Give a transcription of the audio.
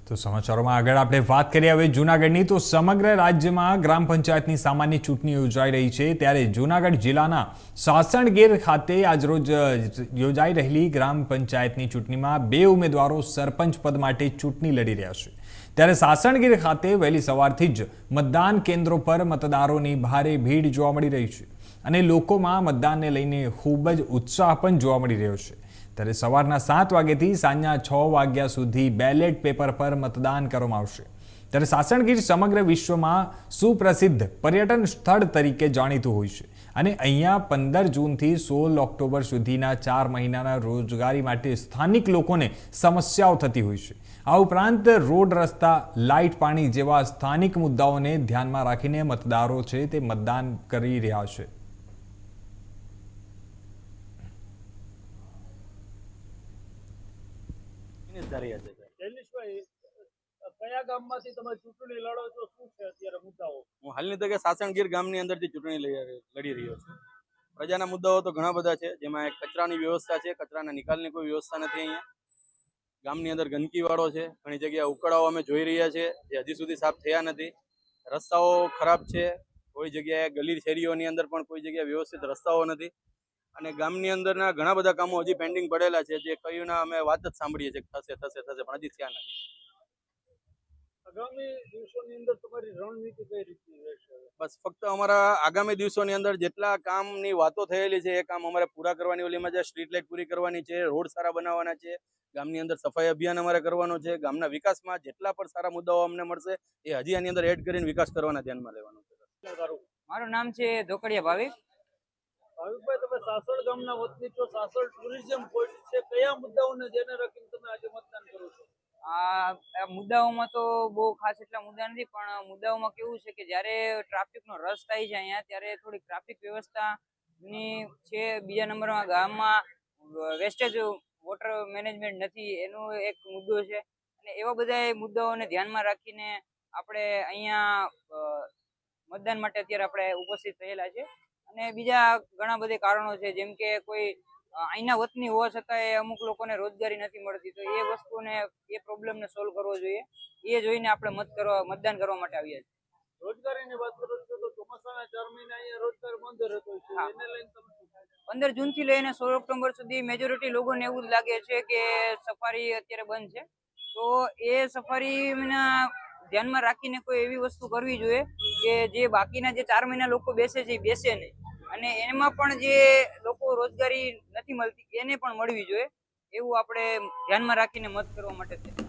તો સમાચારોમાં આગળ આપણે વાત કરીએ હવે જૂનાગઢની તો સમગ્ર રાજ્યમાં ગ્રામ પંચાયતની સામાન્ય ચૂંટણી યોજાઈ રહી છે ત્યારે જૂનાગઢ જિલ્લાના સાસણગીર ખાતે આજરોજ યોજાઈ રહેલી ગ્રામ પંચાયતની ચૂંટણીમાં 2 ઉમેદવારો સરપંચ પદ માટે ચૂંટણી લડી રહ્યા છે ત્યારે સાસણગીર ખાતે વહેલી સવારથી જ મતદાન કેન્દ્રો પર મતદારોની ભારે ભીડ જોવા મળી રહી છે અને લોકોમાં મતદાનને લઈને ખૂબ જ ઉત્સાહ પણ જોવા મળી રહ્યો છે ત્યારે સવારના 7 વાગ્યાથી સાંજના 6 વાગ્યા સુધી બેલેટ પેપર પર મતદાન કરવામાં આવશે ત્યારે સાસણગીર સમગ્ર વિશ્વમાં સુપ્રસિદ્ધ પર્યટન સ્થળ તરીકે જાણીતું હોય છે અને અહીંયા 15 જૂનથી 16 ઓક્ટોબર સુધીના 4 મહિનાના રોજગારી માટે સ્થાનિક લોકોને સમસ્યાઓ થતી હોય છે આ ઉપરાંત રોડ રસ્તા લાઇટ પાણી જેવા સ્થાનિક મુદ્દાઓને ધ્યાનમાં રાખીને મતદારો છે તે મતદાન કરી રહ્યા છે હું હાલની તકે સાસણગીર ગામની અંદરથી ચૂંટણી લડી રહ્યો છું પ્રજાના મુદ્દાઓ તો ઘણા બધા છે જેમાં એક કચરાની વ્યવસ્થા છે કચરાના નિકાલની કોઈ વ્યવસ્થા નથી અહીંયા ગામની અંદર ગંદકી વાળો છે ઘણી જગ્યાએ ઉકળાઓ અમે જોઈ રહ્યા છે જે હજી સુધી સાફ થયા નથી રસ્તાઓ ખરાબ છે કોઈ જગ્યાએ ગલી શેરીઓની અંદર પણ કોઈ જગ્યાએ વ્યવસ્થિત રસ્તાઓ નથી અને ગામની અંદરના ઘણા બધા કામો હજી પેન્ડિંગ પડેલા છે જે કયુંના અમે વાત જ સાંભળીએ છીએ થશે પણ હજી થયા નથી આગામી દિવસોની અંદર તમારી રણનીતિ કઈ રીતની રહેશે? બસ ફક્ત અમારા આગામી દિવસોની અંદર જેટલા કામની વાતો થયેલી છે એ કામ અમારે પૂરા કરવાની ઓલીમાં છે સ્ટ્રીટ લાઇટ પૂરી કરવાની છે રોડ સારા બનાવવાના છે ગામની અંદર સફાઈ અભિયાન અમારે કરવાનો છે ગામના વિકાસમાં જેટલા પણ સારા મુદ્દાઓ અમને મળશે એ હજી આની અંદર એડ કરીને વિકાસ કરવાના ધ્યાનમાં લેવાનો છે મારું નામ છે ધોકડિયા ભાવિક. ભાવિકભાઈ, તમે સાસણ ગામના વતની છો. સાસણ ટુરિઝમ પોઈન્ટ છે. કયા મુદ્દાઓને ધ્યાને રાખીને તમે આજે મતદાન કરો છો? આ મુદ્દાઓમાં તો બહુ ખાસ એટલા મુદ્દા નથી પણ મુદ્દાઓમાં કેવું છે કે જ્યારે ટ્રાફિકનો રસ થાય છે અહીંયા ત્યારે થોડીક ટ્રાફિક વ્યવસ્થાની છે. બીજા નંબરમાં ગામમાં વેસ્ટેજ વોટર મેનેજમેન્ટ નથી એનો એક મુદ્દો છે અને એવા બધા મુદ્દાઓને ધ્યાનમાં રાખીને આપણે અહીંયા મતદાન માટે અત્યારે આપણે ઉપસ્થિત થયેલા છે અને બીજા ઘણા બધા કારણો છે જેમ કે કોઈ અહીંના વતની હોવા છતાં અમુક લોકોને રોજગારી નથી મળતી તો એ વસ્તુને એ પ્રોબ્લેમને સોલ્વ કરવો જોઈએ એ જોઈને આપણે મતદાન કરવા માટે આવ્યા છીએ. રોજગારીની વાત કરો છો તો ચોમાસાના 4 મહિના અહીંયા રોજગાર બંધ રહેતો છે એને લઈને તમે 15 જૂનથી લઈને 16 ઓક્ટોબર સુધી મેજોરિટી લોકોને એવું જ લાગે છે કે સફારી અત્યારે બંધ છે તો એ સફારીના ધ્યાનમાં રાખીને કોઈ એવી વસ્તુ કરવી જોઈએ કે જે બાકીના જે 4 મહિના લોકો બેસે છે એ બેસે નહીં અને એમાં પણ જે લોકો રોજગારી નથી મળતી એને પણ મળવી જોઈએ એવું આપણે ધ્યાનમાં રાખીને મત કરવા માટે છે.